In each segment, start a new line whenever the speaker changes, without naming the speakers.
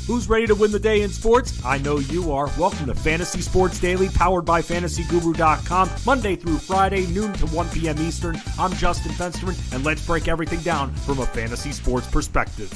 Who's ready to win the day in sports? I know you are. Welcome to Fantasy Sports Daily, powered by FantasyGuru.com, Monday through Friday, noon to 1 p.m. Eastern. I'm Justin Fensterman, and let's break everything down from a fantasy sports perspective.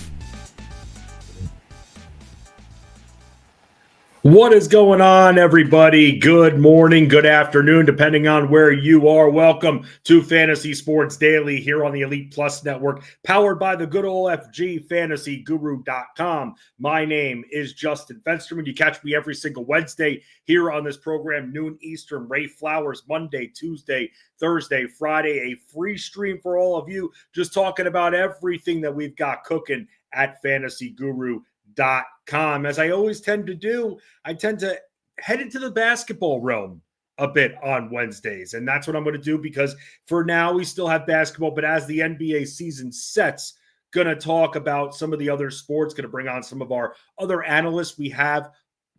What is going on, everybody? Good morning, good afternoon, depending on where you are. Welcome to Fantasy Sports Daily here on the Elite Plus Network, powered by the good old FG, FantasyGuru.com. My name is Justin Fensterman. You catch me every single Wednesday here on this program, noon Eastern. Ray Flowers, Monday, Tuesday, Thursday, Friday, a free stream for all of you, just talking about everything that we've got cooking at FantasyGuru.com. As I always tend to do, I tend to head into the basketball realm a bit on Wednesdays. And that's what I'm going to do because for now we still have basketball. But as the NBA season sets, going to talk about some of the other sports, going to bring on some of our other analysts we have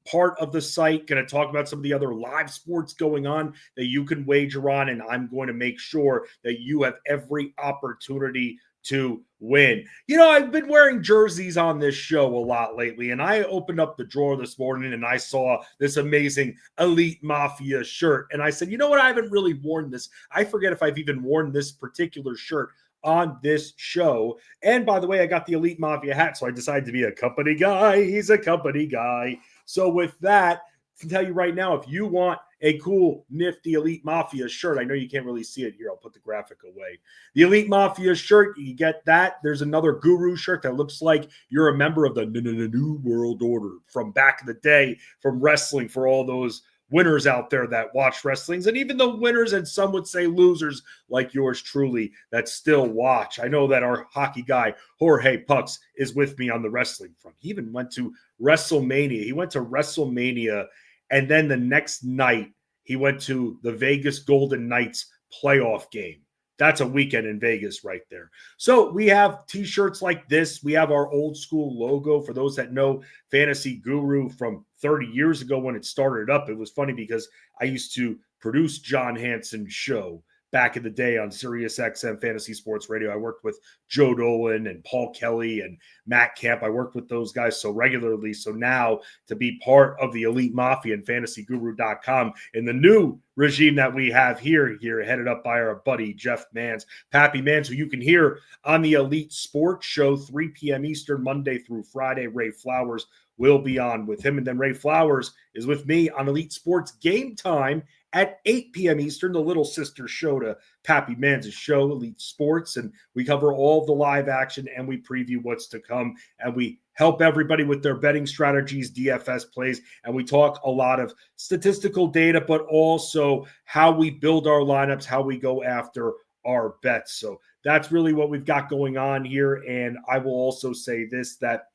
part of the site, going to talk about some of the other live sports going on that you can wager on. And I'm going to make sure that you have every opportunity to win. You know, I've been wearing jerseys on this show a lot lately, and I opened up the drawer this morning and I saw this amazing Elite Mafia shirt. And I said, you know what? I haven't really worn this. I forget if I've even worn this particular shirt on this show. And by the way, I got the Elite Mafia hat, so I decided to be a company guy. He's a company guy. So with that, I can tell you right now, if you want a cool, nifty Elite Mafia shirt, I know you can't really see it here. I'll put the graphic away. The Elite Mafia shirt, you get that. There's another Guru shirt that looks like you're a member of the New World Order from back in the day, from wrestling, for all those winners out there that watch wrestlings, and even the winners, and some would say losers like yours truly, that still watch. I know that our hockey guy, Jorge Pucks, is with me on the wrestling front. He even went to WrestleMania. He went to WrestleMania, and then the next night, he went to the Vegas Golden Knights playoff game. That's a weekend in Vegas right there. So we have T-shirts like this. We have our old school logo. For those that know Fantasy Guru from 30 years ago when it started up, it was funny because I used to produce John Hanson's show back in the day on Sirius XM Fantasy Sports Radio. I worked with Joe Dolan and Paul Kelly and Matt Camp. I worked with those guys so regularly. So now to be part of the Elite Mafia and FantasyGuru.com in the new regime that we have here, headed up by our buddy Jeff Mans, Pappy Mans, who you can hear on the Elite Sports Show, 3 p.m. Eastern, Monday through Friday. Ray Flowers will be on with him. And then Ray Flowers is with me on Elite Sports Game Time at 8 p.m. Eastern, the little sister show to Pappy Mans' show, Elite Sports. And we cover all of the live action and we preview what's to come. And we help everybody with their betting strategies, DFS plays. And we talk a lot of statistical data, but also how we build our lineups, how we go after our bets. So that's really what we've got going on here. And I will also say this, that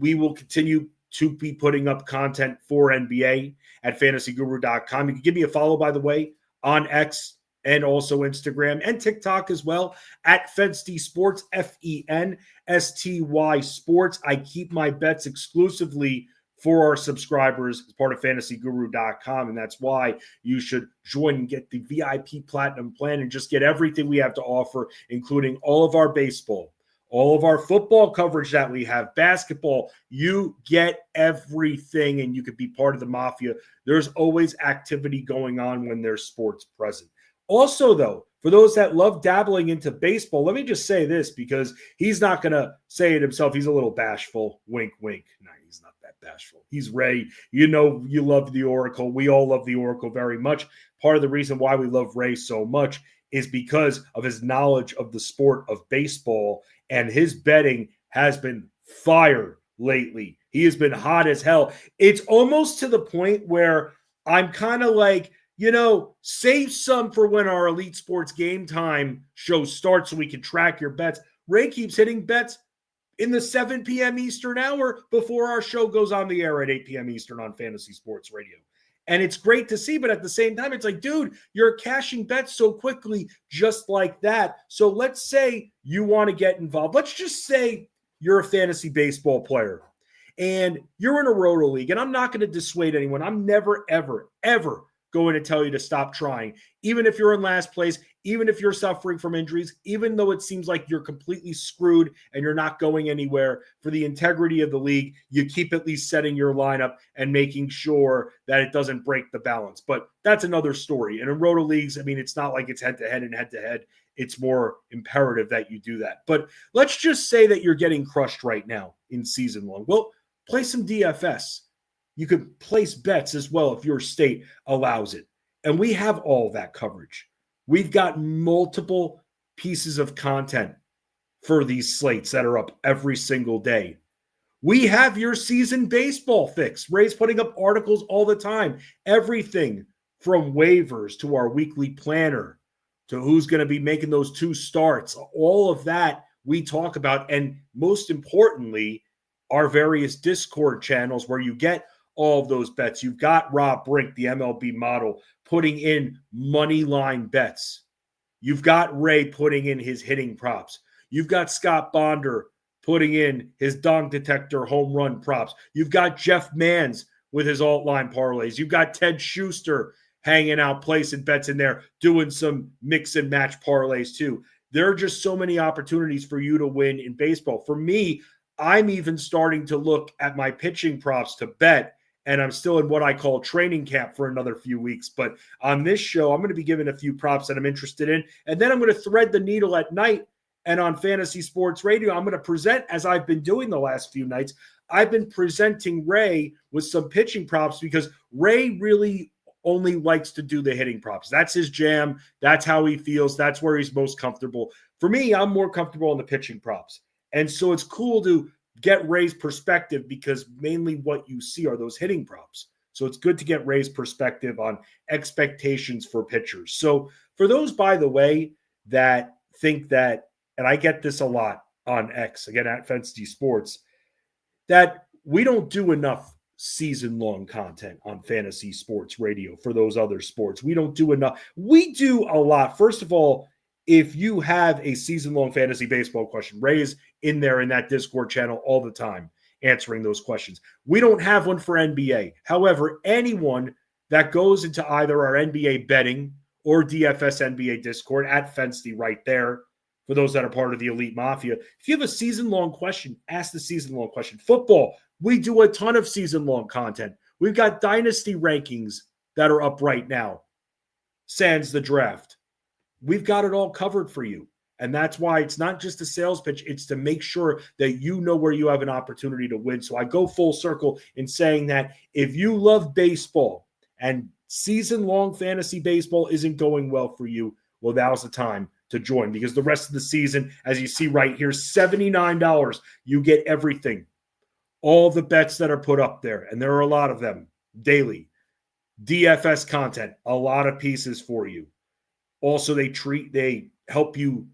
we will continue to be putting up content for NBA at FantasyGuru.com. You can give me a follow, by the way, on X and also Instagram and TikTok as well at Fensty Sports, FENSTY Sports. I keep my bets exclusively for our subscribers as part of FantasyGuru.com, and that's why you should join and get the VIP Platinum plan and just get everything we have to offer, including all of our baseball, all of our football coverage that we have, basketball. You get everything, and you could be part of the Mafia. There's always activity going on when there's sports present. Also, though, for those that love dabbling into baseball, let me just say this, because he's not going to say it himself. He's a little bashful. Wink, wink. No, he's not that bashful. He's Ray. You know, you love the Oracle. We all love the Oracle very much. Part of the reason why we love Ray so much is because of his knowledge of the sport of baseball, and his betting has been fire lately. He has been hot as hell. It's almost to the point where I'm kind of like, you know, save some for when our Elite Sports Game Time show starts so we can track your bets. Ray keeps hitting bets in the 7 p.m. Eastern hour before our show goes on the air at 8 p.m. Eastern on Fantasy Sports Radio. And it's great to see, but at the same time, it's like, dude, you're cashing bets so quickly just like that. So let's say you want to get involved. Let's just say you're a fantasy baseball player and you're in a roto league, and I'm not going to dissuade anyone. I'm never, ever, ever going to tell you to stop trying. Even if you're in last place, even if you're suffering from injuries, even though it seems like you're completely screwed and you're not going anywhere, for the integrity of the league, you keep at least setting your lineup and making sure that it doesn't break the balance. But that's another story. And in Roto Leagues, I mean, it's not like it's head-to-head and head-to-head. It's more imperative that you do that. But let's just say that you're getting crushed right now in season long. Well, play some DFS. You could place bets as well if your state allows it. And we have all that coverage. We've got multiple pieces of content for these slates that are up every single day. We have your season baseball fix. Ray's putting up articles all the time. Everything from waivers to our weekly planner to who's going to be making those 2 starts. All of that we talk about. And most importantly, our various Discord channels where you get all of those bets. You've got Rob Brink, the MLB model, putting in money line bets. You've got Ray putting in his hitting props. You've got Scott Bonder putting in his dong detector home run props. You've got Jeff Manns with his alt line parlays. You've got Ted Schuster hanging out, placing bets in there, doing some mix and match parlays too. There are just so many opportunities for you to win in baseball. For me, I'm even starting to look at my pitching props to bet, and I'm still in what I call training camp for another few weeks. But on this show, I'm going to be giving a few props that I'm interested in, and then I'm going to thread the needle at night. And on Fantasy Sports Radio, I'm going to present, as I've been doing the last few nights, I've been presenting Ray with some pitching props because Ray really only likes to do the hitting props. That's his jam. That's how he feels. That's where he's most comfortable. For me, I'm more comfortable in the pitching props. And so it's cool to get Ray's perspective because mainly what you see are those hitting props. So it's good to get Ray's perspective on expectations for pitchers. So for those, by the way, that think that, and I get this a lot on X, again, at Fensty Sports, that we don't do enough season-long content on Fantasy Sports Radio for those other sports. We don't do enough. We do a lot. First of all, if you have a season-long fantasy baseball question, Ray is in there in that Discord channel all the time answering those questions. We don't have one for NBA. However, anyone that goes into either our NBA betting or DFS NBA Discord at Fensty right there, for those that are part of the Elite Mafia, if you have a season-long question, ask the season-long question. Football, we do a ton of season-long content. We've got dynasty rankings that are up right now, sans the draft. We've got it all covered for you. And that's why it's not just a sales pitch. It's to make sure that you know where you have an opportunity to win. So I go full circle in saying that if you love baseball and season-long fantasy baseball isn't going well for you, well, now's the time to join because the rest of the season, as you see right here, $79, you get everything. All the bets that are put up there, and there are a lot of them daily. DFS content, a lot of pieces for you. Also, they help you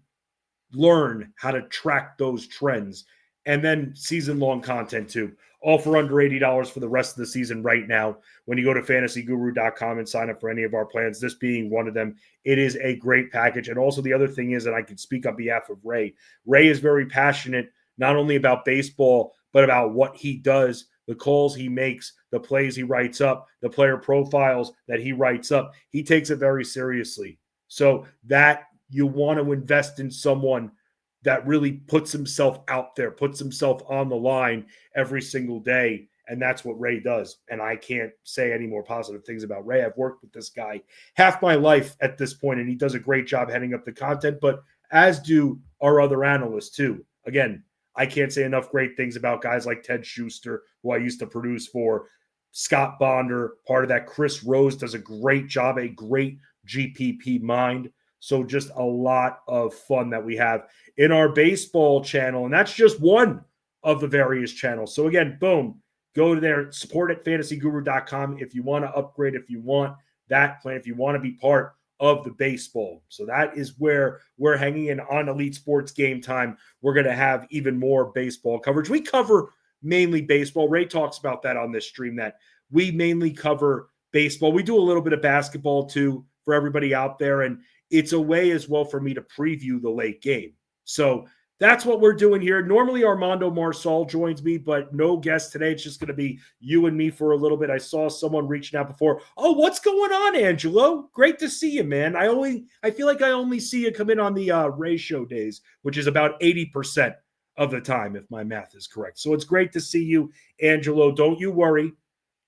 learn how to track those trends. And then season-long content too. All for under $80 for the rest of the season right now. When you go to fantasyguru.com and sign up for any of our plans, this being one of them, it is a great package. And also the other thing is that I can speak on behalf of Ray. Ray is very passionate, not only about baseball, but about what he does, the calls he makes, the plays he writes up, the player profiles that he writes up. He takes it very seriously. So that you want to invest in someone that really puts himself out there, puts himself on the line every single day. And that's what Ray does. And I can't say any more positive things about Ray. I've worked with this guy half my life at this point, and he does a great job heading up the content, but as do our other analysts too. Again, I can't say enough great things about guys like Ted Schuster, who I used to produce for, Scott Bonder, part of that. Chris Rose does a great job, a great GPP mind. So just a lot of fun that we have in our baseball channel. And that's just one of the various channels. So again, boom, go to there, support at fantasyguru.com if you want to upgrade, if you want that plan, if you want to be part of the baseball. So that is where we're hanging in on Elite Sports Game Time. We're going to have even more baseball coverage. We cover mainly baseball. Ray talks about that on this stream, that we mainly cover baseball. We do a little bit of basketball too for everybody out there. And it's a way as well for me to preview the late game. So that's what we're doing here. Normally Armando Marsal joins me, but no guest today. It's just going to be you and me for a little bit. I saw someone reaching out before. Oh, what's going on, Angelo? Great to see you, man. I feel like I only see you come in on the Ray Show days, which is about 80% of the time, if my math is correct. So it's great to see you, Angelo. Don't you worry.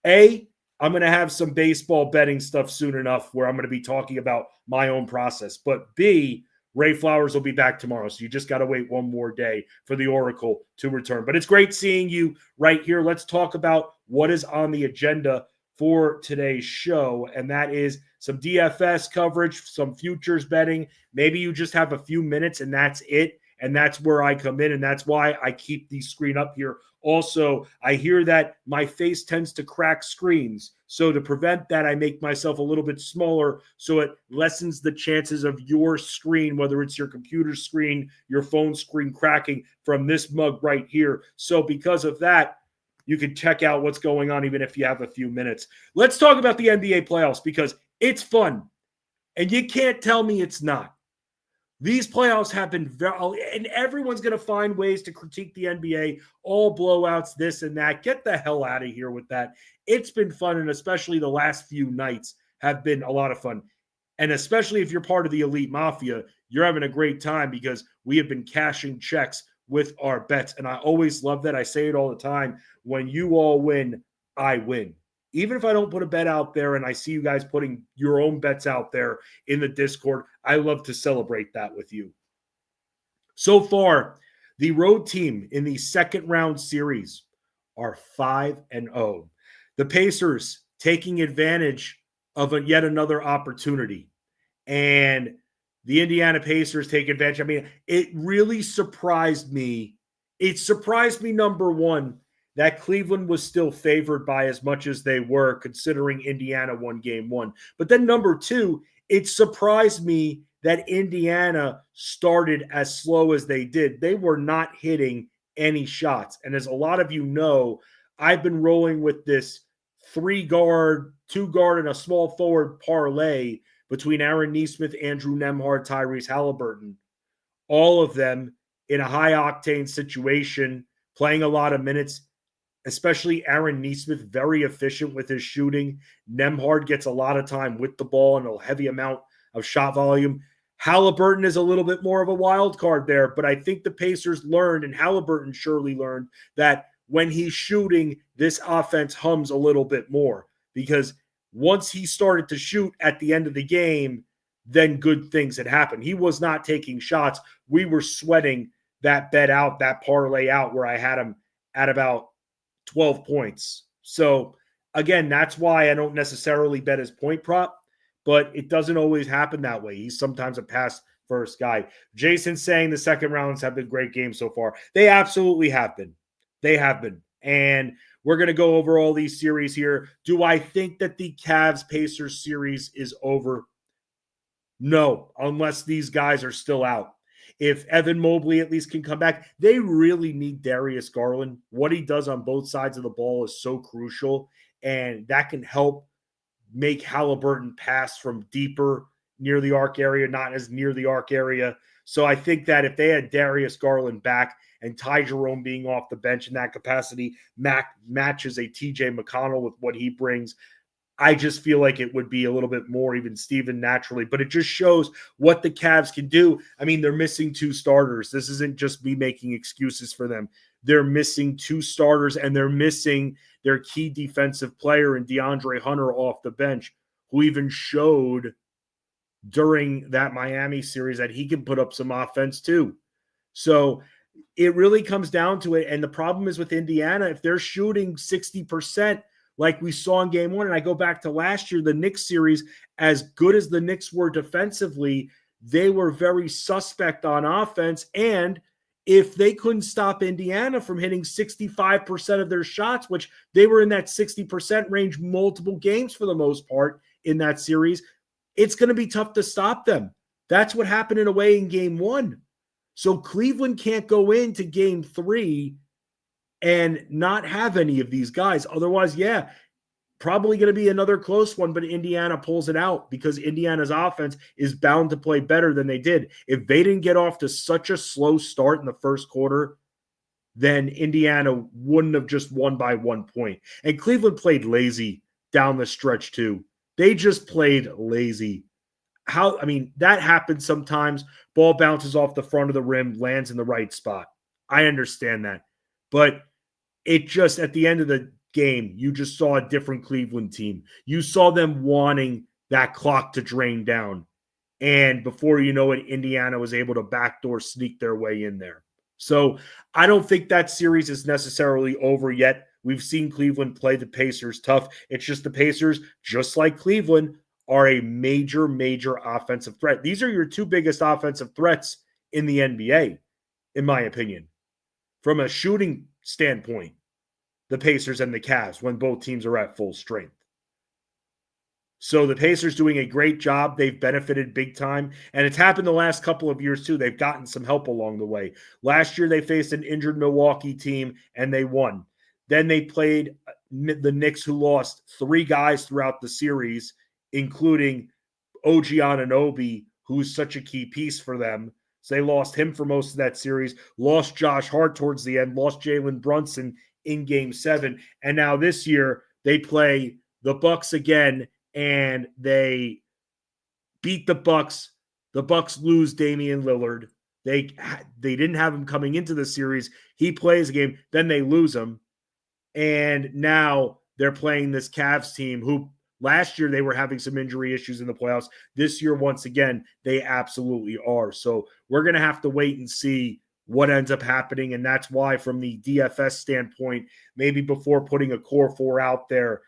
I'm going to have some baseball betting stuff soon enough where I'm going to be talking about my own process. But B, Ray Flowers will be back tomorrow. So you just got to wait one more day for the Oracle to return. But it's great seeing you right here. Let's talk about what is on the agenda for today's show. And that is some DFS coverage, some futures betting. Maybe you just have a few minutes and that's it. And that's where I come in. And that's why I keep the screen up here. Also, I hear that my face tends to crack screens. So to prevent that, I make myself a little bit smaller so it lessens the chances of your screen, whether it's your computer screen, your phone screen cracking from this mug right here. So because of that, you can check out what's going on even if you have a few minutes. Let's talk about the NBA playoffs because it's fun. And you can't tell me it's not. These playoffs have been and everyone's going to find ways to critique the NBA, all blowouts, this and that. Get the hell out of here with that. It's been fun, and especially the last few nights have been a lot of fun. And especially if you're part of the Elite Mafia, you're having a great time because we have been cashing checks with our bets. And I always love that. I say it all the time. When you all win, I win. Even if I don't put a bet out there and I see you guys putting your own bets out there in the Discord, I love to celebrate that with you. So far, the road team in the second round series are 5-0. The Pacers taking advantage of yet another opportunity. And the Indiana Pacers take advantage. I mean, it really surprised me. It surprised me, number one, that Cleveland was still favored by as much as they were, considering Indiana won game one. But then number two, it surprised me that Indiana started as slow as they did. They were not hitting any shots. And as a lot of you know, I've been rolling with this 3-guard, 2-guard, and a small forward parlay between Aaron Nesmith, Andrew Nembhard, Tyrese Halliburton. All of them in a high-octane situation, playing a lot of minutes. Especially Aaron Nesmith, very efficient with his shooting. Nembhard gets a lot of time with the ball and a heavy amount of shot volume. Halliburton is a little bit more of a wild card there, but I think the Pacers learned, and Halliburton surely learned, that when he's shooting, this offense hums a little bit more. Because once he started to shoot at the end of the game, then good things had happened. He was not taking shots. We were sweating that bet out, that parlay out, where I had him at about 12 points. So again, that's why I don't necessarily bet his point prop, but it doesn't always happen that way. He's sometimes a pass first guy. Jayson saying the second rounds have been great games so far. They absolutely have been. They have been. And we're going to go over all these series here. Do I think that the Cavs-Pacers series is over? No, unless these guys are still out. If Evan Mobley at least can come back, they really need Darius Garland. What he does on both sides of the ball is so crucial, and that can help make Halliburton pass from deeper near the arc area, not as near the arc area. So I think that if they had Darius Garland back and Ty Jerome being off the bench in that capacity, matches a TJ McConnell with what he brings, I just feel like it would be a little bit more even Steven naturally, but it just shows what the Cavs can do. I mean, they're missing 2 starters. This isn't just me making excuses for them. They're missing 2 starters, and they're missing their key defensive player in DeAndre Hunter off the bench, who even showed during that Miami series that he can put up some offense too. So it really comes down to it. And the problem is with Indiana, if they're shooting 60%, like we saw in game one, and I go back to last year, the Knicks series, as good as the Knicks were defensively, they were very suspect on offense. And if they couldn't stop Indiana from hitting 65% of their shots, which they were in that 60% range multiple games for the most part in that series, it's going to be tough to stop them. That's what happened in a way in game one. So Cleveland can't go into game 3 and not have any of these guys. Otherwise, yeah, Probably going to be another close one, but Indiana pulls it out because Indiana's offense is bound to play better than they did. If they didn't get off to such a slow start in the first quarter, then Indiana wouldn't have just won by 1 point. And Cleveland played lazy down the stretch too. They just played lazy. That happens sometimes. Ball bounces off the front of the rim, lands in the right spot. I understand that. But it just, at the end of the game, you just saw a different Cleveland team. You saw them wanting that clock to drain down. And before you know it, Indiana was able to backdoor sneak their way in there. So I don't think that series is necessarily over yet. We've seen Cleveland play the Pacers tough. It's just the Pacers, just like Cleveland, are a major, major offensive threat. These are your two biggest offensive threats in the NBA, in my opinion. From a shooting standpoint, the Pacers and the Cavs, when both teams are at full strength. So the Pacers doing a great job. They've benefited big time. And it's happened the last couple of years too. They've gotten some help along the way. Last year they faced an injured Milwaukee team and they won. Then they played the Knicks, who lost 3 guys throughout the series, including OG Anunoby, who's such a key piece for them. So they lost him for most of that series, lost Josh Hart towards the end, lost Jalen Brunson in Game 7. And now this year they play the Bucks again, and they beat the Bucks. The Bucks lose Damian Lillard. They didn't have him coming into the series. He plays a game, then they lose him. And now they're playing this Cavs team who last year they were having some injury issues in the playoffs. This year, once again, they absolutely are. So we're going to have to wait and see what ends up happening. And that's why, from the DFS standpoint, maybe before putting a core 4 out there,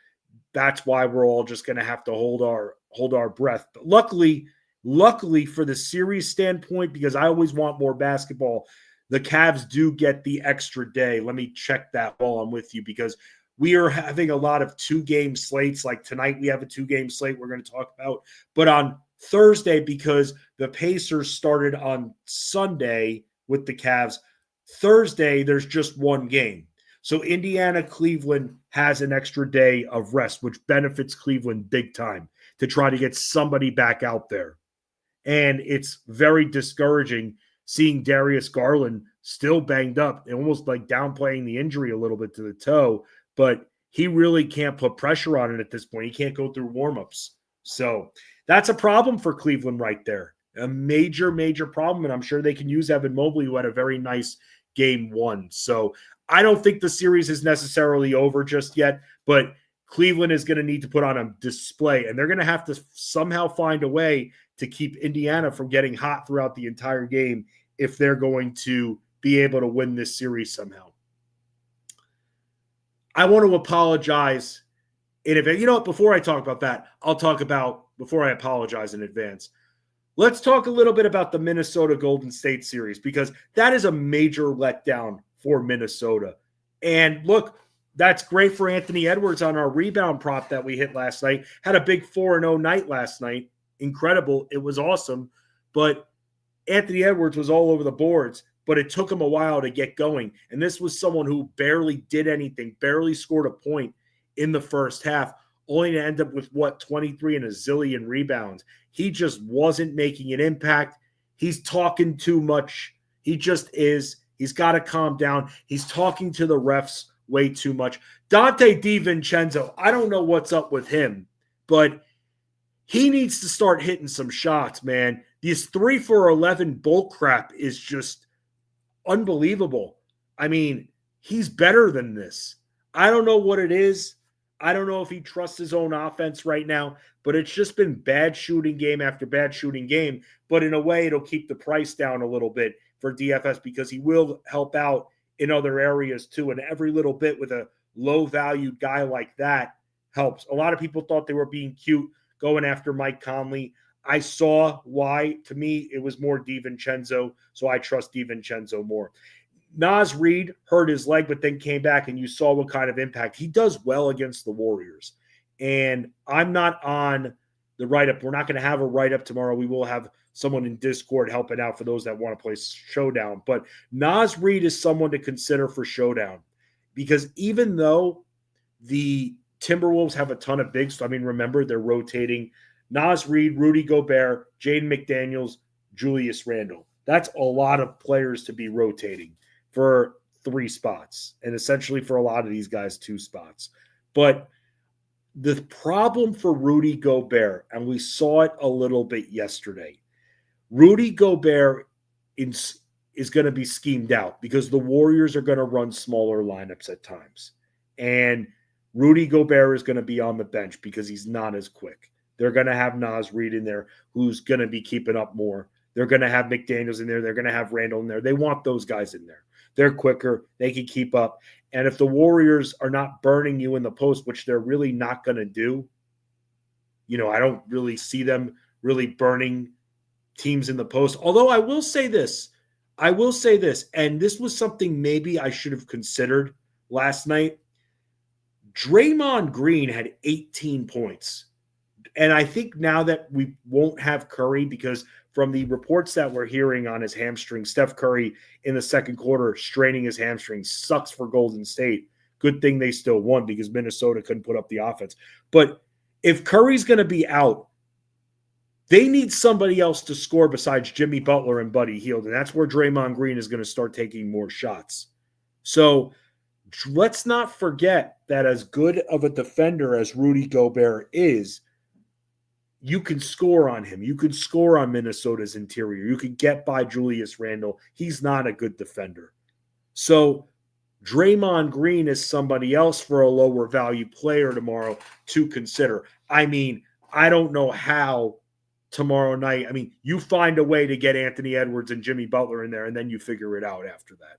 that's why we're all just going to have to hold our breath. But luckily for the series standpoint, because I always want more basketball, the Cavs do get the extra day. Let me check that while I'm with you, because we are having a lot of 2-game slates. Like tonight, we have a 2-game slate we're going to talk about. But on Thursday, because the Pacers started on Sunday with the Cavs, Thursday, there's just 1 game. So Indiana-Cleveland has an extra day of rest, which benefits Cleveland big time to try to get somebody back out there. And it's very discouraging seeing Darius Garland still banged up and almost like downplaying the injury a little bit to the toe, but he really can't put pressure on it at this point. He can't go through warmups. So that's a problem for Cleveland right there. A major, major problem. And I'm sure they can use Evan Mobley, who had a very nice Game 1. So I don't think the series is necessarily over just yet, but Cleveland is going to need to put on a display, and they're going to have to somehow find a way to keep Indiana from getting hot throughout the entire game if they're going to be able to win this series somehow. I want to apologize in advance. You know what? Before I talk about that, I'll talk about, before I apologize in advance, let's talk a little bit about the Minnesota Golden State series, because that is a major letdown for Minnesota. And look, that's great for Anthony Edwards on our rebound prop that we hit last night. Had a big 4-0 night last night. Incredible. It was awesome. But Anthony Edwards was all over the boards, but it took him a while to get going. And this was someone who barely did anything, barely scored a point in the first half, only to end up with, 23 and a zillion rebounds. He just wasn't making an impact. He's talking too much. He just is. He's got to calm down. He's talking to the refs way too much. Dante DiVincenzo, I don't know what's up with him, but he needs to start hitting some shots, man. This 3 for 11 bull crap is just unbelievable. I mean, he's better than this. I don't know what it is. I don't know if he trusts his own offense right now, but it's just been bad shooting game after bad shooting game. But in a way, it'll keep the price down a little bit for DFS, because he will help out in other areas too. And every little bit with a low-valued guy like that helps. A lot of people thought they were being cute going after Mike Conley. I saw why. To me, it was more DiVincenzo, so I trust DiVincenzo more. Naz Reid hurt his leg, but then came back, and you saw what kind of impact. He does well against the Warriors. And I'm not on the write-up. We're not going to have a write-up tomorrow. We will have someone in Discord helping out for those that want to play Showdown. But Naz Reid is someone to consider for Showdown, because even though the Timberwolves have a ton of bigs. So, I mean, remember, they're rotating Naz Reid, Rudy Gobert, Jaden McDaniels, Julius Randle. That's a lot of players to be rotating for 3 spots, and essentially for a lot of these guys, 2 spots. But the problem for Rudy Gobert, and we saw it a little bit yesterday, Rudy Gobert is going to be schemed out because the Warriors are going to run smaller lineups at times. And Rudy Gobert is going to be on the bench because he's not as quick. They're going to have Naz Reid in there, who's going to be keeping up more. They're going to have McDaniels in there. They're going to have Randle in there. They want those guys in there. They're quicker. They can keep up. And if the Warriors are not burning you in the post, which they're really not going to do, I don't really see them really burning teams in the post. Although I will say this, and this was something maybe I should have considered last night. Draymond Green had 18 points. And I think now that we won't have Curry, because from the reports that we're hearing on his hamstring, Steph Curry in the second quarter straining his hamstring, sucks for Golden State. Good thing they still won because Minnesota couldn't put up the offense. But if Curry's going to be out, they need somebody else to score besides Jimmy Butler and Buddy Hield. And that's where Draymond Green is going to start taking more shots. So let's not forget that as good of a defender as Rudy Gobert is, you can score on him. You can score on Minnesota's interior. You can get by Julius Randle. He's not a good defender. So Draymond Green is somebody else for a lower value player tomorrow to consider. I mean, I don't know how tomorrow night. I mean, you find a way to get Anthony Edwards and Jimmy Butler in there, and then you figure it out after that.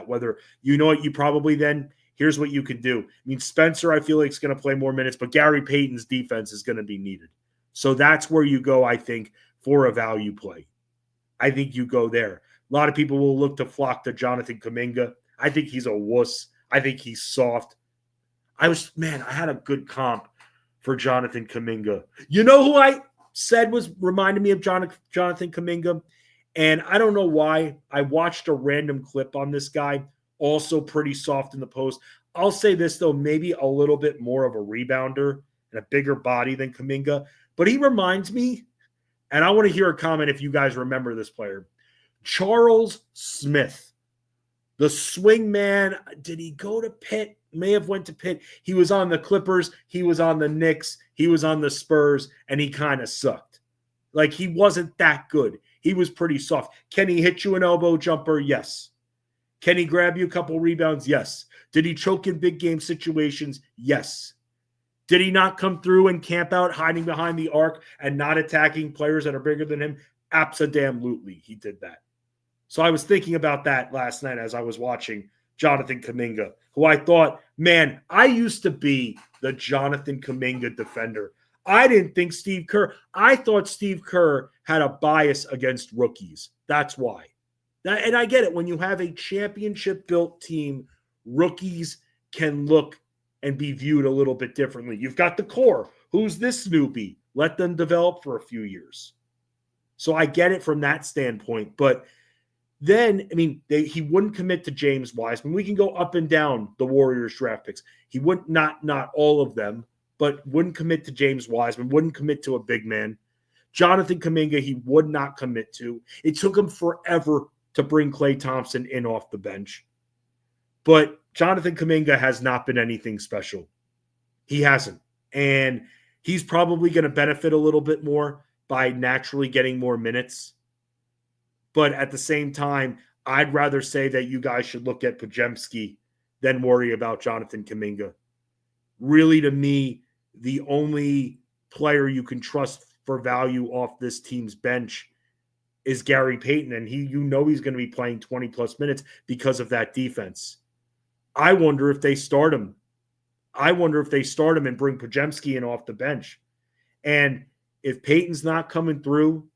Whether you probably then – here's what you can do. I mean, Spencer, I feel like, is going to play more minutes, but Gary Payton's defense is going to be needed. So that's where you go, I think, for a value play. I think you go there. A lot of people will look to flock to Jonathan Kuminga. I think he's a wuss. I think he's soft. I had a good comp for Jonathan Kuminga. You know who I said reminded me of Jonathan Kuminga? And I don't know why. I watched a random clip on this guy. Also pretty soft in the post. I'll say this, though, maybe a little bit more of a rebounder and a bigger body than Kuminga. But he reminds me, and I want to hear a comment if you guys remember this player, Charles Smith, the swing man. Did he go to Pitt? May have went to Pitt. He was on the Clippers. He was on the Knicks. He was on the Spurs, and he kind of sucked. Like, he wasn't that good. He was pretty soft. Can he hit you an elbow jumper? Yes. Can he grab you a couple rebounds? Yes. Did he choke in big game situations? Yes. Did he not come through and camp out, hiding behind the arc and not attacking players that are bigger than him? Absolutely, he did that. So I was thinking about that last night as I was watching Jonathan Kuminga, who I thought, man, I used to be the Jonathan Kuminga defender. I didn't think Steve Kerr. I thought Steve Kerr had a bias against rookies. That's why. And I get it. When you have a championship-built team, rookies can look and be viewed a little bit differently. You've got the core. Who's this Snoopy? Let them develop for a few years. So I get it from that standpoint. But then, I mean, he wouldn't commit to James Wiseman. We can go up and down the Warriors draft picks. He wouldn't, not all of them, but wouldn't commit to James Wiseman, wouldn't commit to a big man. Jonathan Kuminga, he would not commit to. It took him forever to bring Klay Thompson in off the bench. But Jonathan Kuminga has not been anything special. He hasn't. And he's probably going to benefit a little bit more by naturally getting more minutes. But at the same time, I'd rather say that you guys should look at Podziemski than worry about Jonathan Kuminga. Really, to me, the only player you can trust for value off this team's bench is Gary Payton, and he's going to be playing 20-plus minutes because of that defense. I wonder if they start him. and bring Podziemski in off the bench. And if Payton's not coming through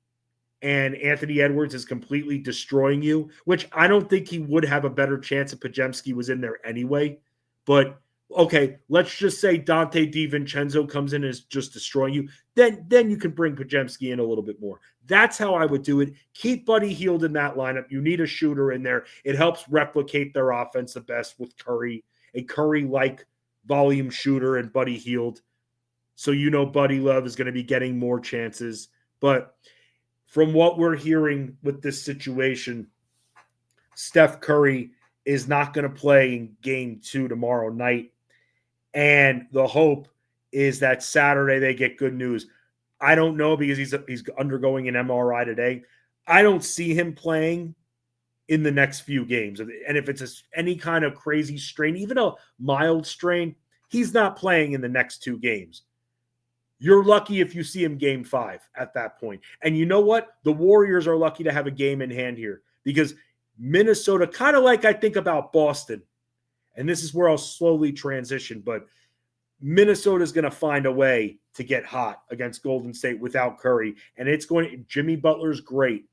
and Anthony Edwards is completely destroying you, which I don't think he would have a better chance if Podziemski was in there anyway. But, okay, let's just say Dante DiVincenzo comes in and is just destroying you. Then you can bring Podziemski in a little bit more. That's how I would do it. Keep Buddy Hield in that lineup. You need a shooter in there. It helps replicate their offense the best with Curry, a Curry-like volume shooter and Buddy Hield. So Buddy Love is going to be getting more chances. But from what we're hearing with this situation, Steph Curry is not going to play in game 2 tomorrow night. And the hope is that Saturday they get good news. I don't know because he's undergoing an MRI today. I don't see him playing in the next few games. And if it's any kind of crazy strain, even a mild strain, he's not playing in the next 2 games. You're lucky if you see him game 5 at that point. And you know what? The Warriors are lucky to have a game in hand here because Minnesota, kind of like I think about Boston, and this is where I'll slowly transition, but Minnesota is going to find a way to get hot against Golden State without Curry. And Jimmy Butler's great.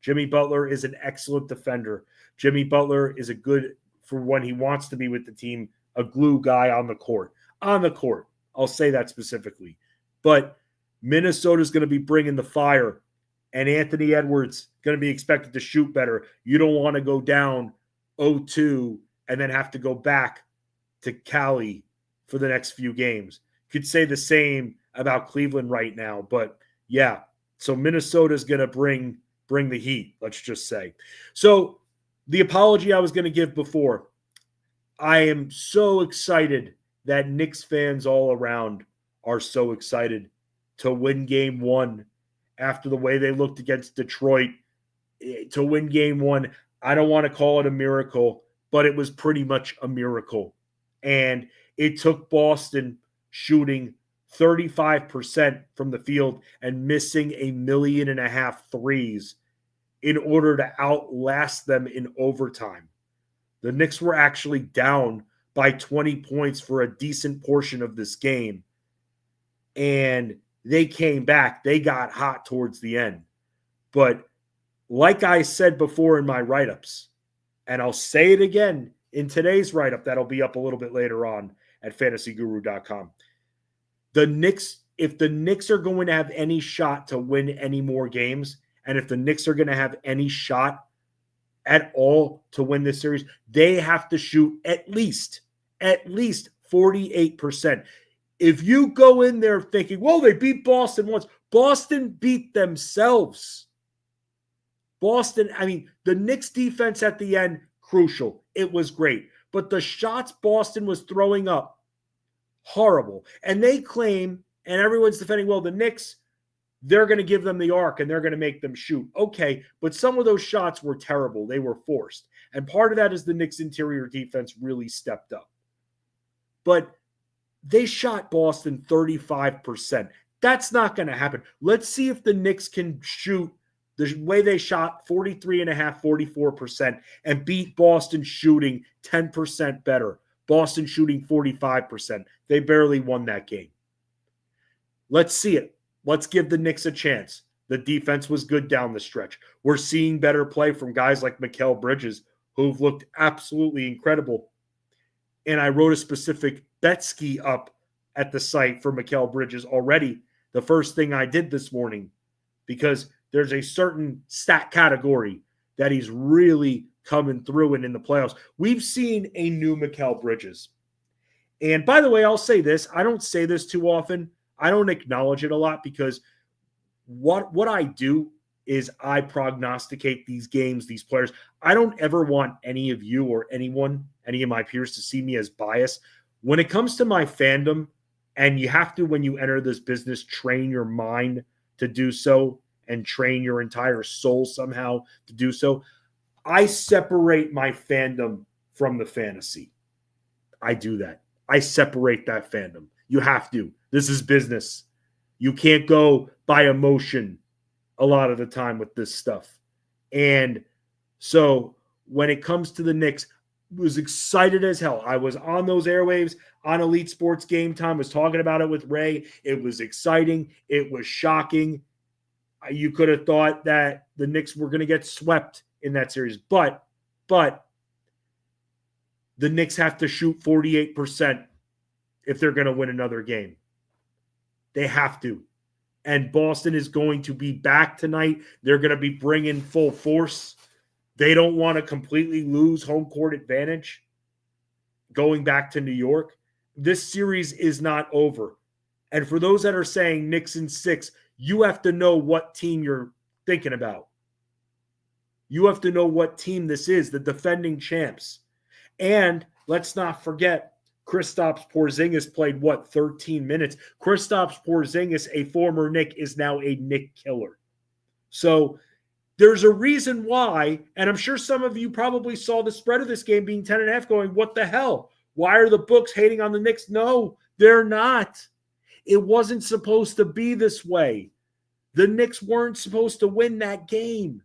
Jimmy Butler is an excellent defender. Jimmy Butler is a good, for when he wants to be with the team, a glue guy on the court. On the court. I'll say that specifically. But Minnesota's going to be bringing the fire. And Anthony Edwards going to be expected to shoot better. You don't want to go down 0-2 and then have to go back to Cali for the next few games. Could say the same about Cleveland right now, but yeah. So Minnesota's going to bring the heat, let's just say. So the apology I was going to give before, I am so excited that Knicks fans all around are so excited to win game 1 after the way they looked against Detroit. To win game 1, I don't want to call it a miracle, but it was pretty much a miracle. And it took Boston shooting 35% from the field and missing 1.5 million threes in order to outlast them in overtime. The Knicks were actually down by 20 points for a decent portion of this game. And they came back. They got hot towards the end. But like I said before in my write-ups, and I'll say it again in today's write-up that'll be up a little bit later on at fantasyguru.com. If the Knicks are going to have any shot to win any more games, and if the Knicks are going to have any shot at all to win this series, they have to shoot at least 48%. If you go in there thinking, well, they beat Boston once, Boston beat themselves. The Knicks defense at the end, crucial. It was great. But the shots Boston was throwing up, horrible. And they claim, and everyone's defending, well, the Knicks, they're going to give them the arc and they're going to make them shoot. Okay, but some of those shots were terrible. They were forced. And part of that is the Knicks' interior defense really stepped up. But they shot Boston 35%. That's not going to happen. Let's see if the Knicks can shoot the way they shot 43.5%, 44%, and beat Boston shooting 10% better. Boston shooting 45%. They barely won that game. Let's see it. Let's give the Knicks a chance. The defense was good down the stretch. We're seeing better play from guys like Mikal Bridges, who've looked absolutely incredible. And I wrote a specific Betsky up at the site for Mikal Bridges already. The first thing I did this morning, because there's a certain stat category that he's really coming through in the playoffs. We've seen a new Mikal Bridges. And by the way, I'll say this. I don't say this too often. I don't acknowledge it a lot because what I do is I prognosticate these games, these players. I don't ever want any of you or anyone, any of my peers to see me as biased. When it comes to my fandom, and you have to, when you enter this business, train your mind to do so and train your entire soul somehow to do so, I separate my fandom from the fantasy. I do that. I separate that fandom. You have to. This is business. You can't go by emotion a lot of the time with this stuff. And so when it comes to the Knicks, I was excited as hell. I was on those airwaves on Elite Sports Game Time, was talking about it with Ray. It was exciting. It was shocking. You could have thought that the Knicks were going to get swept in that series. But the Knicks have to shoot 48% if they're going to win another game. They have to. And Boston is going to be back tonight. They're going to be bringing full force. They don't want to completely lose home court advantage going back to New York. this series is not over. And for those that are saying Knicks in 6, you have to know what team you're thinking about. You have to know what team this is, the defending champs. And let's not forget, Kristaps Porzingis played, 13 minutes. Kristaps Porzingis, a former Knick, is now a Knick killer. So there's a reason why, and I'm sure some of you probably saw the spread of this game being 10.5 going, what the hell? Why are the books hating on the Knicks? No, they're not. It wasn't supposed to be this way. The Knicks weren't supposed to win that game.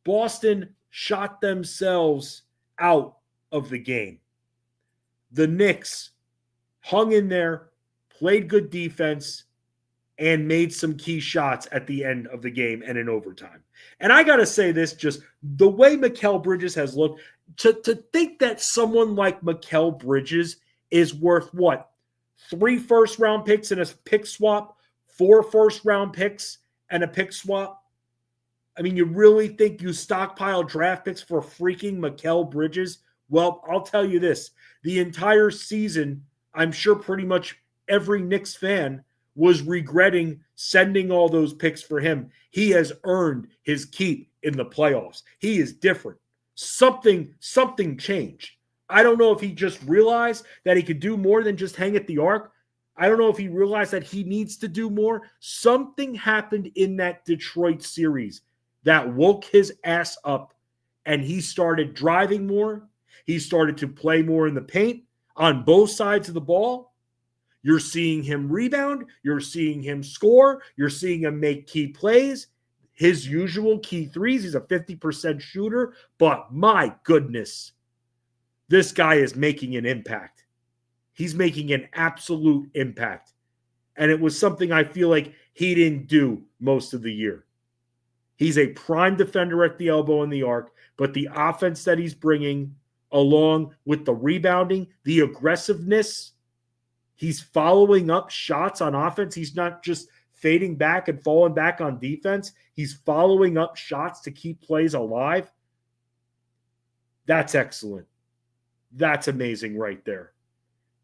Boston shot themselves out of the game. The Knicks hung in there, played good defense, and made some key shots at the end of the game and in overtime. And I got to say this, just the way Mikal Bridges has looked, to think that someone like Mikal Bridges is worth what? 3 first-round picks and a pick swap, 4 first-round picks and a pick swap? I mean, you really think you stockpile draft picks for freaking Mikal Bridges? Well, I'll tell you this. The entire season, I'm sure pretty much every Knicks fan was regretting sending all those picks for him. He has earned his keep in the playoffs. He is different. Something changed. I don't know if he just realized that he could do more than just hang at the arc. I don't know if he realized that he needs to do more. Something happened in that Detroit series that woke his ass up, and he started driving more. He started to play more in the paint on both sides of the ball. You're seeing him rebound. You're seeing him score. You're seeing him make key plays. His usual key threes. He's a 50% shooter. But my goodness, this guy is making an impact. He's making an absolute impact. And it was something I feel like he didn't do most of the year. He's a prime defender at the elbow and the arc, but the offense that he's bringing, along with the rebounding, the aggressiveness, he's following up shots on offense. He's not just fading back and falling back on defense. He's following up shots to keep plays alive. That's excellent. That's amazing right there.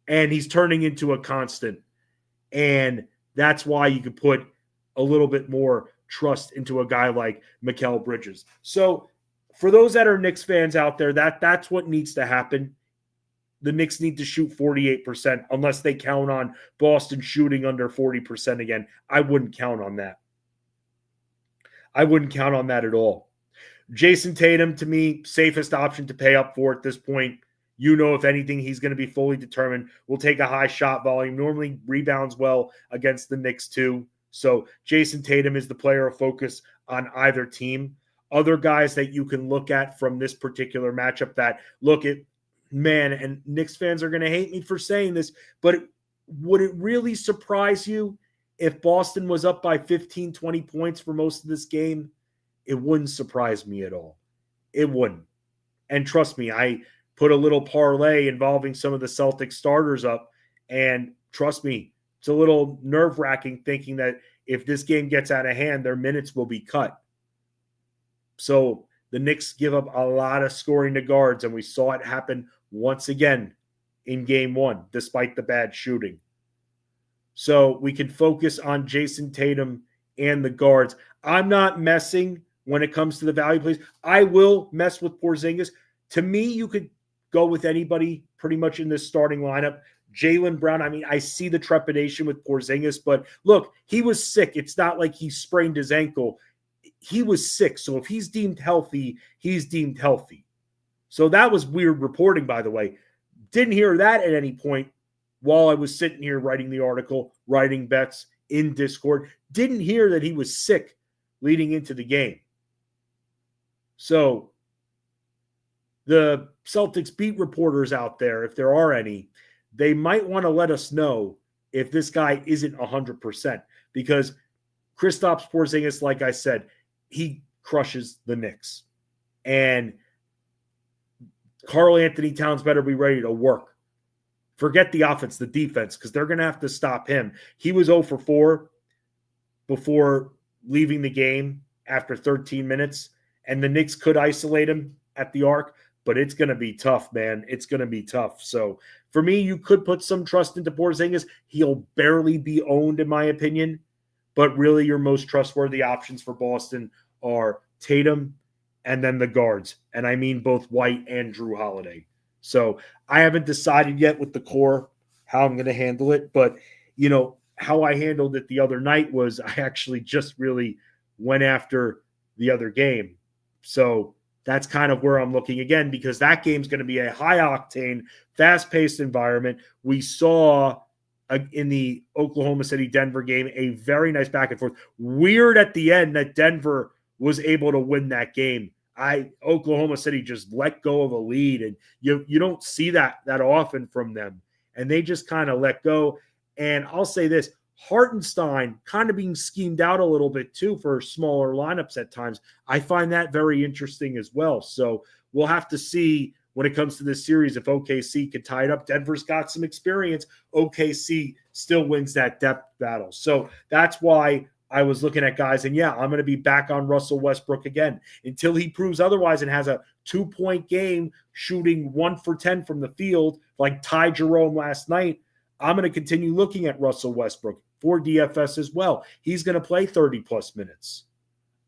And he's turning into a constant. And that's why you could put a little bit more trust into a guy like Mikal Bridges. So for those that are Knicks fans out there, that's what needs to happen. The Knicks need to shoot 48% unless they count on Boston shooting under 40% again. I wouldn't count on that. I wouldn't count on that at all. Jayson Tatum, to me, safest option to pay up for at this point. You know, if anything, he's going to be fully determined. We'll take a high shot volume. Normally rebounds well against the Knicks too. So Jayson Tatum is the player of focus on either team. Other guys that you can look at from this particular matchup that look at, man, and Knicks fans are going to hate me for saying this, but would it really surprise you if Boston was up by 15, 20 points for most of this game? It wouldn't surprise me at all. It wouldn't. And trust me, I put a little parlay involving some of the Celtics starters up, and trust me, it's a little nerve-wracking thinking that if this game gets out of hand, their minutes will be cut. So the Knicks give up a lot of scoring to guards, and we saw it happen once again in game 1, despite the bad shooting. So we can focus on Jayson Tatum and the guards. I'm not messing when it comes to the value plays. I will mess with Porzingis. To me, you could go with anybody pretty much in this starting lineup. Jaylen Brown, I mean, I see the trepidation with Porzingis, but look, he was sick. It's not like he sprained his ankle. He was sick. So if he's deemed healthy, he's deemed healthy. So that was weird reporting, by the way. Didn't hear that at any point while I was sitting here writing the article, writing bets in Discord. Didn't hear that he was sick leading into the game. So the Celtics beat reporters out there, if there are any, they might want to let us know if this guy isn't 100%, because Kristaps Porzingis, like I said, he crushes the Knicks. And Karl Anthony Towns better be ready to work. Forget the offense, the defense, because they're going to have to stop him. He was 0 for 4 before leaving the game after 13 minutes, and the Knicks could isolate him at the arc, but it's going to be tough, man. It's going to be tough. So For me, you could put some trust into Porzingis. He'll barely be owned, in my opinion. But really, your most trustworthy options for Boston are Tatum and then the guards. And I mean both White and Drew Holiday. So I haven't decided yet with the core how I'm going to handle it. But, how I handled it the other night was I actually just really went after the other game. So that's kind of where I'm looking again, because that game's going to be a high-octane, fast-paced environment. We saw in the Oklahoma City-Denver game a very nice back and forth. Weird at the end that Denver was able to win that game. Oklahoma City just let go of a lead, and you don't see that often from them. And they just kind of let go. And I'll say this, Hartenstein kind of being schemed out a little bit too for smaller lineups at times. I find that very interesting as well. So we'll have to see when it comes to this series if OKC can tie it up. Denver's got some experience. OKC still wins that depth battle. So that's why I was looking at guys. And yeah, I'm going to be back on Russell Westbrook again until he proves otherwise and has a 2-point game shooting 1 for 10 from the field like Ty Jerome last night. I'm going to continue looking at Russell Westbrook for DFS as well. He's going to play 30-plus minutes.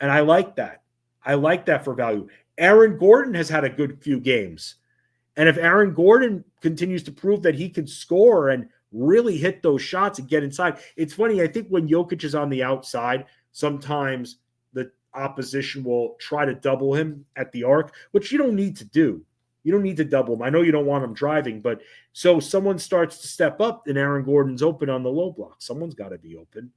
And I like that. I like that for value. Aaron Gordon has had a good few games. And if Aaron Gordon continues to prove that he can score and really hit those shots and get inside, it's funny, I think when Jokic is on the outside, sometimes the opposition will try to double him at the arc, which you don't need to do. You don't need to double him. I know you don't want him driving, but so someone starts to step up and Aaron Gordon's open on the low block. Someone's got to be open,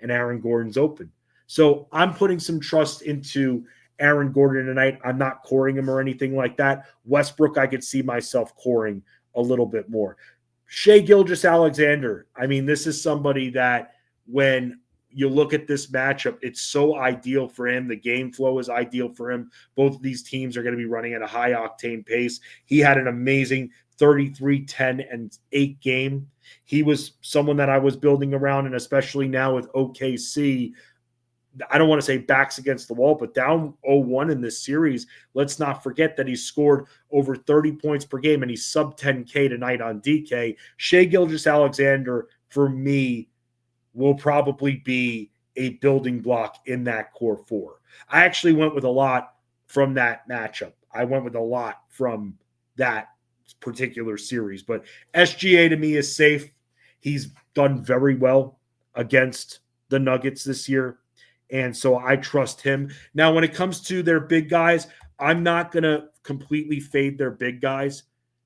and Aaron Gordon's open. So I'm putting some trust into Aaron Gordon tonight. I'm not coring him or anything like that. Westbrook, I could see myself coring a little bit more. Shai Gilgeous-Alexander, I mean, this is somebody that when you look at this matchup, it's so ideal for him. The game flow is ideal for him. Both of these teams are going to be running at a high-octane pace. He had an amazing 33, 10, and 8 game. He was someone that I was building around, and especially now with OKC, I don't want to say backs against the wall, but down 0-1 in this series. Let's not forget that he scored over 30 points per game, and he's sub 10K tonight on DK. Shai Gilgeous-Alexander, for me, will probably be a building block in that core 4. I actually went with a lot from that matchup. I went with a lot from that particular series. But SGA to me is safe. He's done very well against the Nuggets this year. And so I trust him. Now, when it comes to their big guys, I'm not going to completely fade their big guys,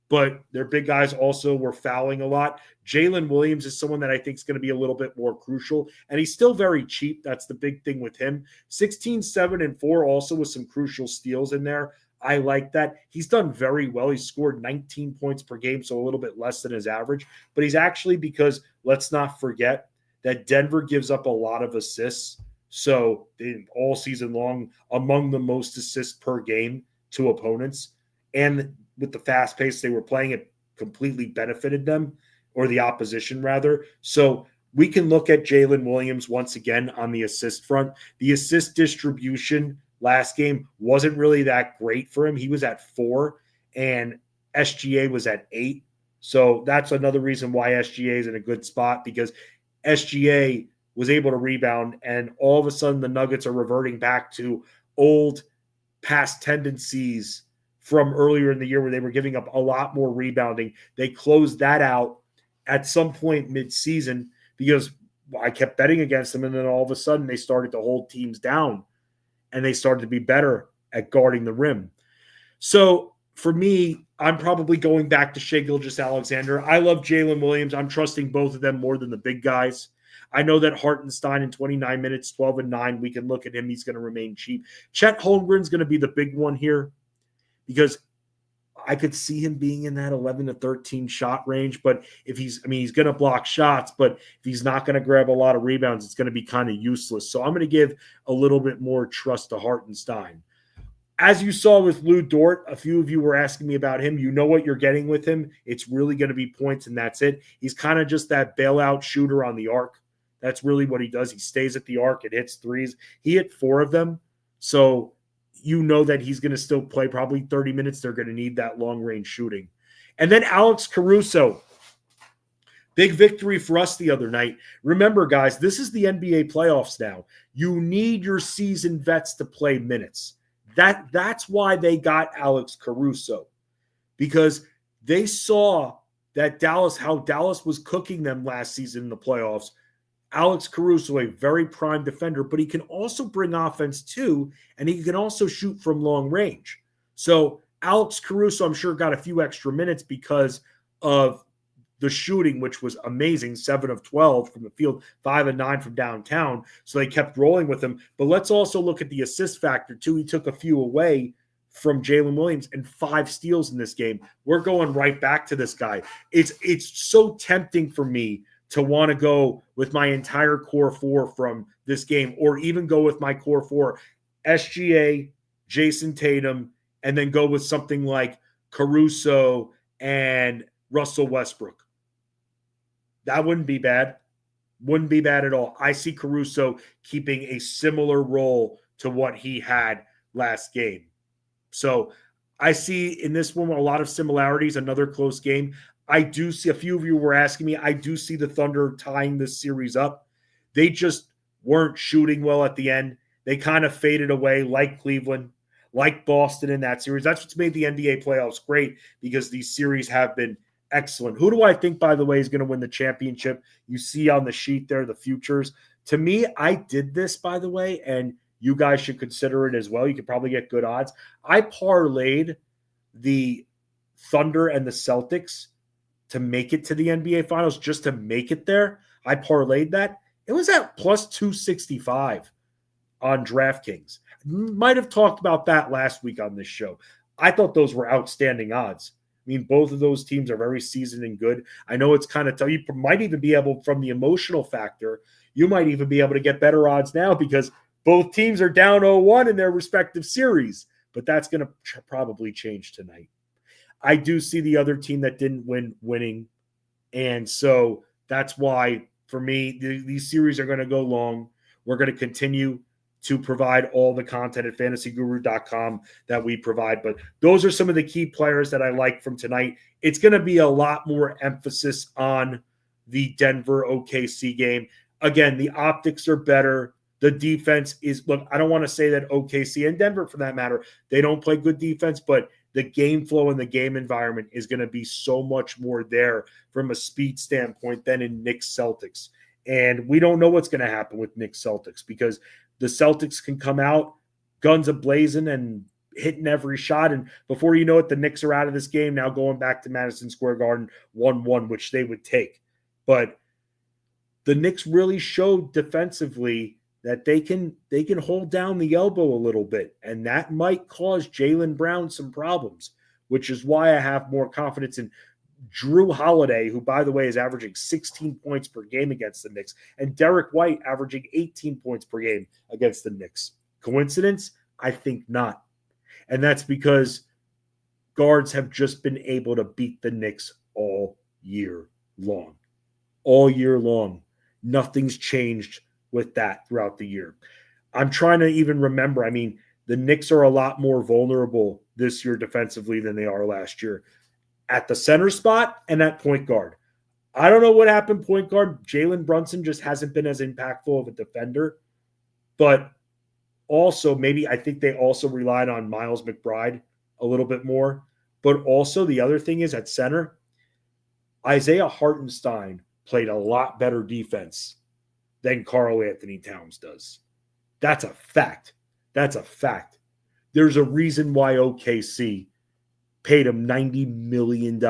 but their big guys also were fouling a lot. Jalen Williams is someone that I think is going to be a little bit more crucial, and he's still very cheap. That's the big thing with him. 16, 7, and 4 also with some crucial steals in there. I like that. He's done very well. He's scored 19 points per game, so a little bit less than his average. But he's actually, because let's not forget that Denver gives up a lot of assists. So all season long, among the most assists per game to opponents. And with the fast pace they were playing, it completely benefited them, or the opposition rather. So we can look at Jalen Williams once again on the assist front. The assist distribution last game wasn't really that great for him. He was at 4 and SGA was at 8. So that's another reason why SGA is in a good spot, because SGA was able to rebound, and all of a sudden the Nuggets are reverting back to old past tendencies from earlier in the year where they were giving up a lot more rebounding. They closed that out at some point mid-season because I kept betting against them, and then all of a sudden they started to hold teams down, and they started to be better at guarding the rim. So for me, I'm probably going back to Shai Gilgeous-Alexander. I love Jalen Williams. I'm trusting both of them more than the big guys. I know that Hartenstein in 29 minutes, 12 and 9, we can look at him. He's going to remain cheap. Chet Holmgren's going to be the big one here because I could see him being in that 11 to 13 shot range. But if he's going to block shots, but if he's not going to grab a lot of rebounds, it's going to be kind of useless. So I'm going to give a little bit more trust to Hartenstein. As you saw with Lou Dort, a few of you were asking me about him. You know what you're getting with him. It's really going to be points, and that's it. He's kind of just that bailout shooter on the arc. That's really what he does. He stays at the arc and hits threes. He hit 4 of them. So you know that he's going to still play probably 30 minutes. They're going to need that long-range shooting. And then Alex Caruso. Big victory for us the other night. Remember, guys, this is the NBA playoffs now. You need your seasoned vets to play minutes. That's why they got Alex Caruso, because they saw that how Dallas was cooking them last season in the playoffs. Alex Caruso, a very prime defender, but he can also bring offense too, and he can also shoot from long range. So Alex Caruso, I'm sure, got a few extra minutes because of the shooting, which was amazing, 7 of 12 from the field, 5 of 9 from downtown. So they kept rolling with him. But let's also look at the assist factor too. He took a few away from Jalen Williams and 5 steals in this game. We're going right back to this guy. It's so tempting for me to want to go with my entire core 4 from this game, or even go with my core 4, SGA, Jayson Tatum, and then go with something like Caruso and Russell Westbrook. That wouldn't be bad. Wouldn't be bad at all. I see Caruso keeping a similar role to what he had last game. So I see in this one a lot of similarities, another close game. I do see, a few of you were asking me, I do see the Thunder tying this series up. They just weren't shooting well at the end. They kind of faded away like Cleveland, like Boston in that series. That's what's made the NBA playoffs great, because these series have been excellent. Who do I think, by the way, is going to win the championship? You see on the sheet there, the futures. To me, I did this, by the way, and you guys should consider it as well. You could probably get good odds. I parlayed the Thunder and the Celtics to make it to the NBA Finals, just to make it there. I parlayed that. It was at plus 265 on DraftKings. Might have talked about that last week on this show. I thought those were outstanding odds. I mean, both of those teams are very seasoned and good. I know it's kind of tough. You might even be able, from the emotional factor, you might even be able to get better odds now, because both teams are down 0-1 in their respective series. But that's going to probably change tonight. I do see the other team that didn't win winning. And so that's why, for me, these series are going to go long. We're going to continue to provide all the content at fantasyguru.com that we provide. But those are some of the key players that I like from tonight. It's going to be a lot more emphasis on the Denver OKC game. Again, the optics are better. The defense is, look, I don't want to say that OKC and Denver, for that matter, they don't play good defense, but the game flow and the game environment is going to be so much more there from a speed standpoint than in Knicks Celtics. And we don't know what's going to happen with Knicks Celtics, because the Celtics can come out guns a-blazing and hitting every shot. And before you know it, the Knicks are out of this game now, going back to Madison Square Garden 1-1, which they would take. But the Knicks really showed defensively that they can hold down the elbow a little bit, and that might cause Jaylen Brown some problems, which is why I have more confidence in Drew Holiday, who, by the way, is averaging 16 points per game against the Knicks, and Derek White averaging 18 points per game against the Knicks. Coincidence? I think not. And that's because guards have just been able to beat the Knicks all year long. All year long. Nothing's changed with that throughout the year. I'm trying to even remember. I mean, the Knicks are a lot more vulnerable this year defensively than they are last year at the center spot and at point guard. I don't know what happened point guard. Jalen Brunson just hasn't been as impactful of a defender. But also, maybe I think they also relied on Miles McBride a little bit more. But also the other thing is, at center, Isaiah Hartenstein played a lot better defense than Karl Anthony Towns does. That's a fact. That's a fact. There's a reason why OKC paid him $90 million.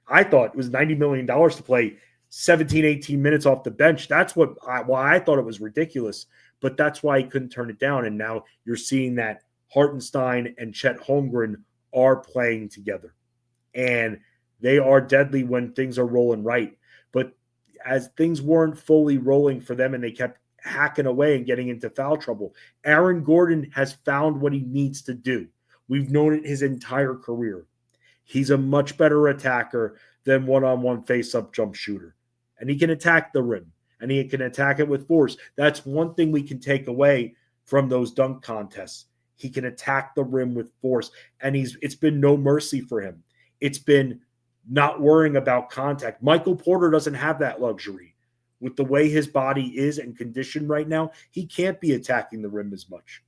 I thought it was $90 million to play 17, 18 minutes off the bench. That's why I thought it was ridiculous, but that's why he couldn't turn it down. And now you're seeing that Hartenstein and Chet Holmgren are playing together. And they are deadly when things are rolling right. But as things weren't fully rolling for them and they kept hacking away and getting into foul trouble, Aaron Gordon has found what he needs to do. We've known it his entire career. He's a much better attacker than one-on-one face-up jump shooter. And he can attack the rim, and he can attack it with force. That's one thing we can take away from those dunk contests. He can attack the rim with force, and it's been no mercy for him. It's been not worrying about contact. Michael Porter doesn't have that luxury. With the way his body is and conditioned right now, he can't be attacking the rim as much.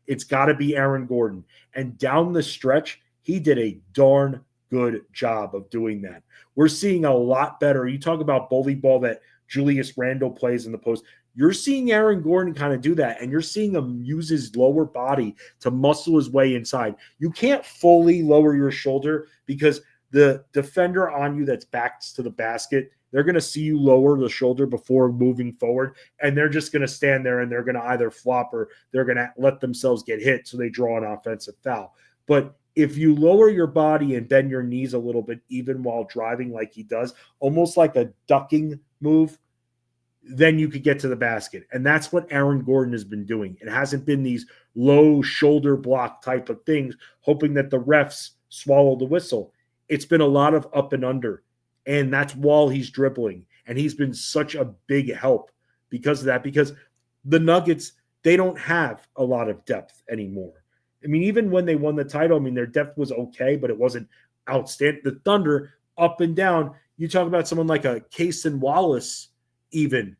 It's got to be Aaron Gordon. And down the stretch, he did a darn good job of doing that. We're seeing a lot better. You talk about bully ball that Julius Randle plays in the post. You're seeing Aaron Gordon kind of do that, and you're seeing him use his lower body to muscle his way inside. You can't fully lower your shoulder because the defender on you that's backed to the basket, they're going to see you lower the shoulder before moving forward, and they're just going to stand there and they're going to either flop or they're going to let themselves get hit, so they draw an offensive foul. But if you lower your body and bend your knees a little bit, even while driving like he does, almost like a ducking move, then you could get to the basket. And that's what Aaron Gordon has been doing. It hasn't been these low shoulder block type of things, hoping that the refs swallow the whistle. It's been a lot of up and under. And that's while he's dribbling. And he's been such a big help because of that, because the Nuggets, they don't have a lot of depth anymore. I mean, even when they won the title, I mean, their depth was okay, but it wasn't outstanding. The Thunder, up and down, you talk about someone like a Cason Wallace, even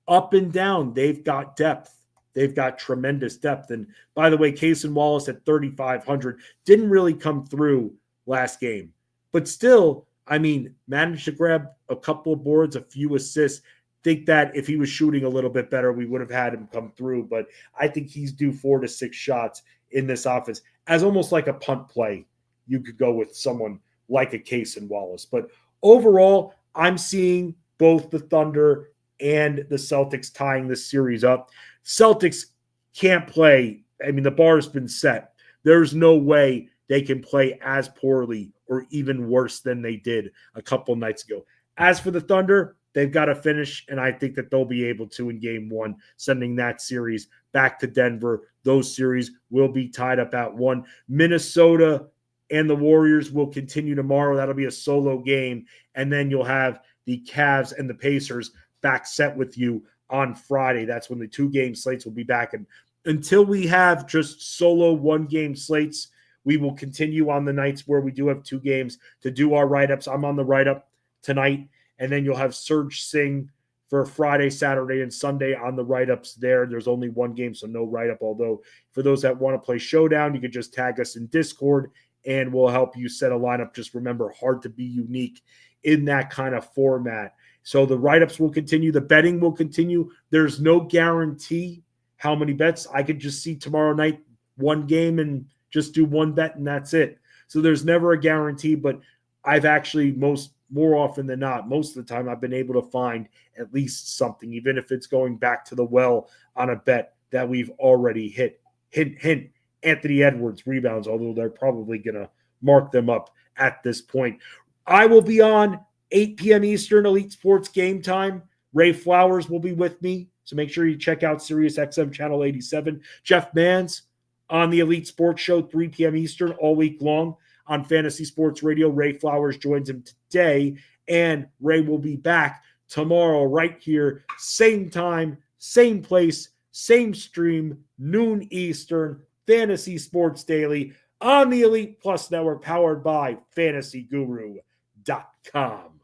up and down, they've got depth. They've got tremendous depth. And by the way, Cason Wallace at 3,500 didn't really come through last game. But still, I mean, managed to grab a couple of boards, a few assists. Think that if he was shooting a little bit better, we would have had him come through. But I think he's due 4 to 6 shots in this offense. As almost like a punt play, you could go with someone like a Cason Wallace. But overall, I'm seeing both the Thunder and the Celtics tying this series up. Celtics can't play. I mean, the bar's been set. There's no way they can play as poorly or even worse than they did a couple nights ago. As for the Thunder, they've got to finish, and I think that they'll be able to in game 1, sending that series back to Denver. Those series will be tied up at 1. Minnesota and the Warriors will continue tomorrow. That'll be a solo game, and then you'll have the Cavs and the Pacers back set with you on Friday. That's when the 2-game slates will be back. And until we have just solo 1-game slates, we will continue on the nights where we do have 2 games to do our write-ups. I'm on the write-up tonight, and then you'll have Serge Singh for Friday, Saturday, and Sunday on the write-ups there. There's only 1 game, so no write-up, although for those that want to play Showdown, you can just tag us in Discord, and we'll help you set a lineup. Just remember, hard to be unique in that kind of format. So the write-ups will continue. The betting will continue. There's no guarantee how many bets. I could just see tomorrow night 1 game and just do 1 bet, and that's it. So there's never a guarantee, but I've actually more often than not, most of the time, I've been able to find at least something, even if it's going back to the well on a bet that we've already hit. Hint, hint, Anthony Edwards rebounds, although they're probably going to mark them up at this point. I will be on 8 p.m. Eastern, Elite Sports Game Time. Ray Flowers will be with me, so make sure you check out Sirius XM Channel 87. Jeff Mans on the Elite Sports Show, 3 p.m. Eastern, all week long on Fantasy Sports Radio. Ray Flowers joins him today, and Ray will be back tomorrow right here, same time, same place, same stream, noon Eastern, Fantasy Sports Daily on the Elite Plus Network, powered by FantasyGuru.com.